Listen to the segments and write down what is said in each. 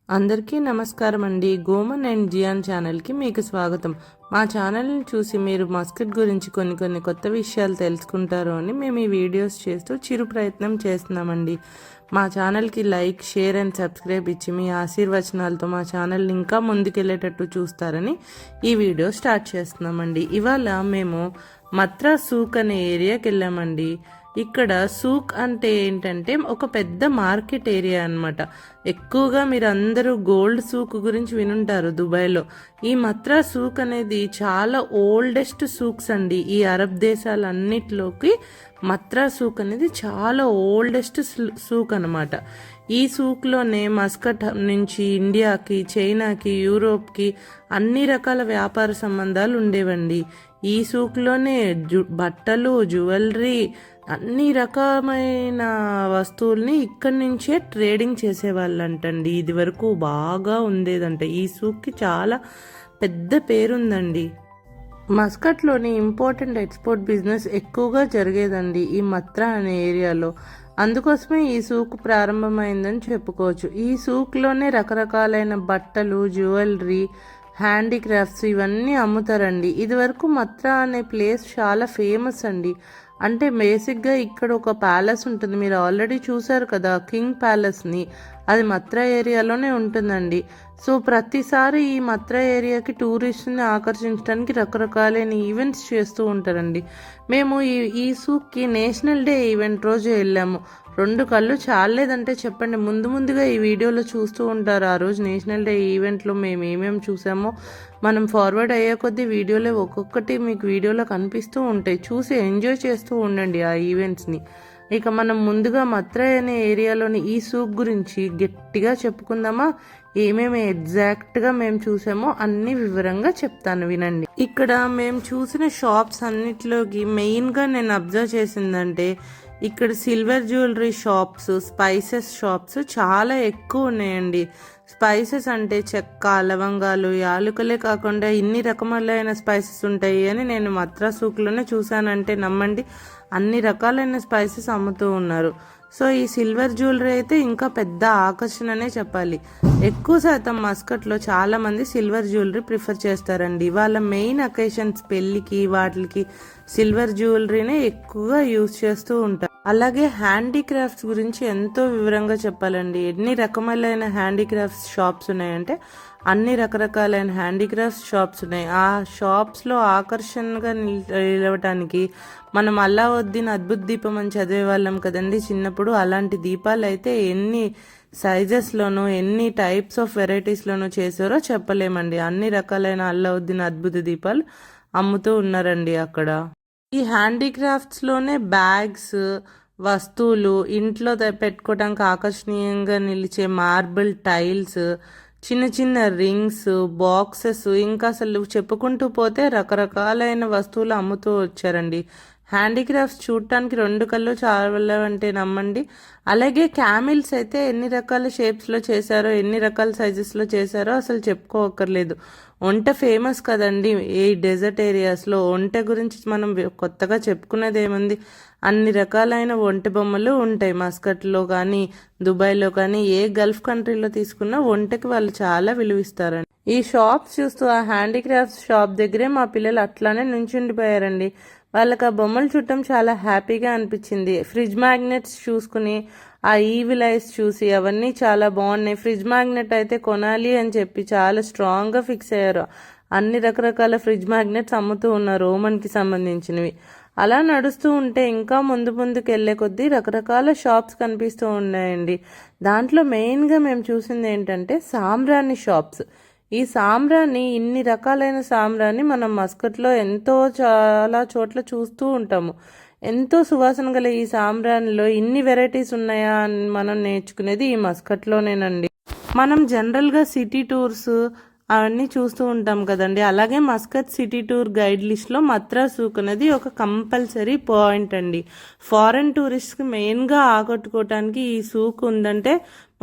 అందరికీ నమస్కారం అండి. గోమన్ అండ్ జియాన్ ఛానల్కి మీకు స్వాగతం. మా ఛానల్ని చూసి మీరు మస్కట్ గురించి కొన్ని కొత్త విషయాలు తెలుసుకుంటారు అని మేము ఈ వీడియోస్ చేస్తూ చిరు ప్రయత్నం చేస్తున్నామండి. మా ఛానల్కి లైక్, షేర్ అండ్ సబ్స్క్రైబ్ ఇచ్చి మీ ఆశీర్వచనాలతో మా ఛానల్ని ఇంకా ముందుకెళ్ళేటట్టు చూస్తారని ఈ వీడియో స్టార్ట్ చేస్తున్నామండి. ఇవాళ మేము మత్రా సూక్ అనే ఏరియాకి వెళ్ళామండి. ఇక్కడ సూక్ అంటే ఏంటంటే ఒక పెద్ద మార్కెట్ ఏరియా అనమాట. ఎక్కువగా మీరు అందరూ గోల్డ్ సూక్ గురించి వినుంటారు దుబాయ్లో. ఈ మత్రా సూక్ అనేది చాలా ఓల్డెస్ట్ సూక్స్ అండి. ఈ అరబ్ దేశాలన్నిటిలోకి మత్రా సూక్ అనేది చాలా ఓల్డెస్ట్ సూక్ అనమాట. ఈ సూక్లోనే మస్కట్ నుంచి ఇండియాకి, చైనాకి, యూరోప్కి అన్ని రకాల వ్యాపార సంబంధాలు ఉండేవండి. ఈ సూక్లోనే బట్టలు, జ్యువెలరీ, అన్ని రకమైన వస్తువుల్ని ఇక్కడి నుంచే ట్రేడింగ్ చేసేవాళ్ళంటండి. ఇది వరకు బాగా ఉండేదంట. ఈ సూక్కి చాలా పెద్ద పేరుందండి. మస్కట్లోని ఇంపోర్టెంట్ ఎక్స్పోర్ట్ బిజినెస్ ఎక్కువగా జరిగేదండి ఈ మత్రా అనే ఏరియాలో. అందుకోసమే ఈ సూక్ ప్రారంభమైందని చెప్పుకోవచ్చు. ఈ సూక్లోనే రకరకాలైన బట్టలు, జ్యువెలరీ, హ్యాండీక్రాఫ్ట్స్ ఇవన్నీ అమ్ముతారండి. ఇది వరకు మత్రా అనే ప్లేస్ చాలా ఫేమస్ అండి. అంటే బేసిక్గా ఇక్కడ ఒక ప్యాలెస్ ఉంటుంది, మీరు ఆల్రెడీ చూసారు కదా కింగ్ ప్యాలెస్ని. అది మత్రా ఏరియాలోనే ఉంటుందండి. సో ప్రతిసారి ఈ మత్రా ఏరియాకి టూరిస్ట్ని ఆకర్షించడానికి రకరకాలైన ఈవెంట్స్ చేస్తూ ఉంటారండి. మేము ఈ సూక్కి నేషనల్ డే ఈవెంట్ రోజు వెళ్ళాము. 2 కళ్ళు చాలేదంటే చెప్పండి. ముందుగా ఈ వీడియోలో చూస్తూ ఉంటారు. ఆ రోజు నేషనల్ డే ఈవెంట్లో మేము ఏమేమి చూసామో మనం ఫార్వర్డ్ అయ్యే కొద్దీ వీడియోలో ఒక్కొక్కటి మీకు వీడియోలో కనిపిస్తూ ఉంటాయి. చూసి ఎంజాయ్ చేస్తూ ఉండండి ఆ ఈవెంట్స్ని. ఇక మనం ముందుగా మత్రా అనే ఏరియాలోని ఈ సూక్ గురించి గట్టిగా చెప్పుకుందామా? ఏమేమి ఎగ్జాక్ట్గా మేము చూసామో అన్ని వివరంగా చెప్తాను, వినండి. ఇక్కడ మేము చూసిన షాప్స్ అన్నిటిలోకి మెయిన్గా నేను అబ్జర్వ్ చేసిందంటే ఇక్కడ silver jewellery shops, spices shops చాలా ఎక్కువ ఉన్నాయండి. స్పైసెస్ అంటే చెక్క, లవంగాలు, యాలకులే కాకుండా ఇన్ని రకములైన స్పైసెస్ ఉంటాయి అని నేను మత్రా సూక్లోనే చూశానంటే నమ్మండి. అన్ని రకాలైన స్పైసెస్ అమ్ముతూ ఉన్నారు. సో ఈ సిల్వర్ జ్యువెలరీ అయితే ఇంకా పెద్ద ఆకర్షణనే చెప్పాలి. ఎక్కువ శాతం మస్కట్లో చాలా మంది సిల్వర్ జ్యువెలరీ ప్రిఫర్ చేస్తారండి. వాళ్ళ మెయిన్ అకేషన్స్, పెళ్ళికి, వాటికి సిల్వర్ జ్యువెలరీనే ఎక్కువగా యూజ్ చేస్తూ ఉంటారు. అలాగే హ్యాండీక్రాఫ్ట్స్ గురించి ఎంతో వివరంగా చెప్పాలండి. ఎన్ని రకములైన హ్యాండీక్రాఫ్ట్స్ షాప్స్ ఉన్నాయంటే అన్ని రకరకాలైన హ్యాండీక్రాఫ్ట్స్ షాప్స్ ఉన్నాయి. ఆ షాప్స్లో ఆకర్షణగా నిలవటానికి మనం అల్లావుద్దీన్ అద్భుత దీపం అని చదివే వాళ్ళం కదండి చిన్నప్పుడు. అలాంటి దీపాలు అయితే ఎన్ని సైజెస్లోనూ, ఎన్ని టైప్స్ ఆఫ్ వెరైటీస్లోనూ చేసారో చెప్పలేమండి. అన్ని రకాలైన అల్లావుద్దీన్ అద్భుత దీపాలు అమ్ముతూ ఉన్నారండి అక్కడ. ఈ హ్యాండీక్రాఫ్ట్స్లోనే బ్యాగ్స్, వస్తువులు, ఇంట్లో పెట్టుకోవడానికి ఆకర్షణీయంగా నిలిచే మార్బుల్ టైల్స్, చిన్న రింగ్స్, బాక్సెస్, ఇంకా అసలు చెప్పుకుంటూ పోతే రకరకాలైన వస్తువులు అమ్ముతూ వచ్చారండి. హ్యాండీక్రాఫ్ట్స్ చూడటానికి 2 కళ్ళు చాలవంటే నమ్మండి. అలాగే క్యామిల్స్ అయితే ఎన్ని రకాల షేప్స్లో చేశారో, ఎన్ని రకాల సైజెస్లో చేశారో అసలు చెప్పుకోవక్కర్లేదు. ఒంటె ఫేమస్ కదండి ఈ డెజర్ట్ ఏరియాస్లో. ఒంటె గురించి మనం కొత్తగా చెప్పుకునేది ఏముంది? అన్ని రకాలైన ఒంటె బొమ్మలు ఉంటాయి మస్కట్లో కానీ, దుబాయ్లో కానీ. ఏ గల్ఫ్ కంట్రీలో తీసుకున్నా ఒంటెకి వాళ్ళు చాలా విలువిస్తారండి. ఈ షాప్స్ చూస్తూ ఆ హ్యాండీక్రాఫ్ట్స్ షాప్ దగ్గరే మా పిల్లలు అట్లానే నుంచుండిపోయారండి. వాళ్ళకి ఆ బొమ్మలు చుట్టం చాలా హ్యాపీగా అనిపించింది. ఫ్రిడ్జ్ మ్యాగ్నెట్స్ చూసుకుని ఆ ఈవిల్ ఐస్ చూసి అవన్నీ చాలా బాగున్నాయి. ఫ్రిడ్జ్ మ్యాగ్నెట్ అయితే కొనాలి అని చెప్పి చాలా స్ట్రాంగ్గా ఫిక్స్ అయ్యారు. అన్ని రకరకాల ఫ్రిడ్జ్ మ్యాగ్నెట్స్ అమ్ముతూ ఉన్నారు ఓమన్కి సంబంధించినవి. అలా నడుస్తూ ఉంటే ఇంకా ముందుకు వెళ్ళే కొద్దీ రకరకాల షాప్స్ కనిపిస్తూ ఉన్నాయండి. దాంట్లో మెయిన్గా మేము చూసింది ఏంటంటే సాంబ్రాణి షాప్స్. ఈ సాంబ్రాణి, ఇన్ని రకాలైన సాంబ్రాణి మనం మస్కట్లో చాలా చోట్ల చూస్తూ ఉంటాము. ఎంతో సువాసన గల ఈ సాంబ్రాణిలో ఇన్ని వెరైటీస్ ఉన్నాయా అని మనం నేర్చుకునేది ఈ మస్కట్లోనేనండి. మనం జనరల్గా సిటీ టూర్స్ అవన్నీ చూస్తూ ఉంటాం కదండి. అలాగే మస్కట్ సిటీ టూర్ గైడ్ లిస్ట్లో మత్రా సూక్ అనేది ఒక కంపల్సరీ పాయింట్ అండి. ఫారెన్ టూరిస్ట్కి మెయిన్గా ఆకట్టుకోవటానికి ఈ సూక్ ఉందంటే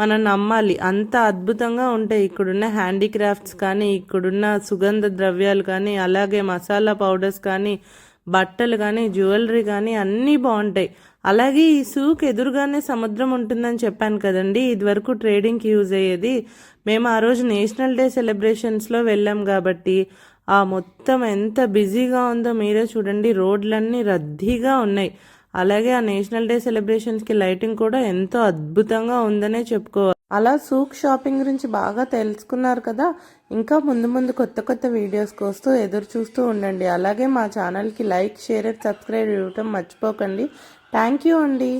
మనం నమ్మాలి. అంత అద్భుతంగా ఉంటాయి ఇక్కడున్న హ్యాండీక్రాఫ్ట్స్ కానీ, ఇక్కడున్న సుగంధ ద్రవ్యాలు కానీ, అలాగే మసాలా పౌడర్స్ కానీ, బట్టలు కానీ జ్యువెలరీ కానీ అన్నీ బాగుంటాయి. అలాగే ఈ సూక్ ఎదురుగానే సముద్రం ఉంటుందని చెప్పాను కదండి, ఇదివరకు ట్రేడింగ్కి యూజ్ అయ్యేది. మేము ఆ రోజు నేషనల్ డే సెలబ్రేషన్స్లో వెళ్ళాం కాబట్టి ఆ మొత్తం ఎంత బిజీగా ఉందో మీరే చూడండి. రోడ్లన్నీ రద్దీగా ఉన్నాయి. అలాగే ఆ నేషనల్ డే సెలబ్రేషన్స్కి లైటింగ్ కూడా ఎంతో అద్భుతంగా ఉందనే చెప్పుకోవాలి. అలా సూక్ షాపింగ్ గురించి బాగా తెలుసుకున్నారు కదా. ఇంకా ముందు ముందు కొత్త కొత్త వీడియోస్ కోసం ఎదురు చూస్తూ ఉండండి. అలాగే మా ఛానల్కి లైక్, షేర్, సబ్స్క్రైబ్ ఇవ్వటం మర్చిపోకండి. థ్యాంక్ యూ అండి.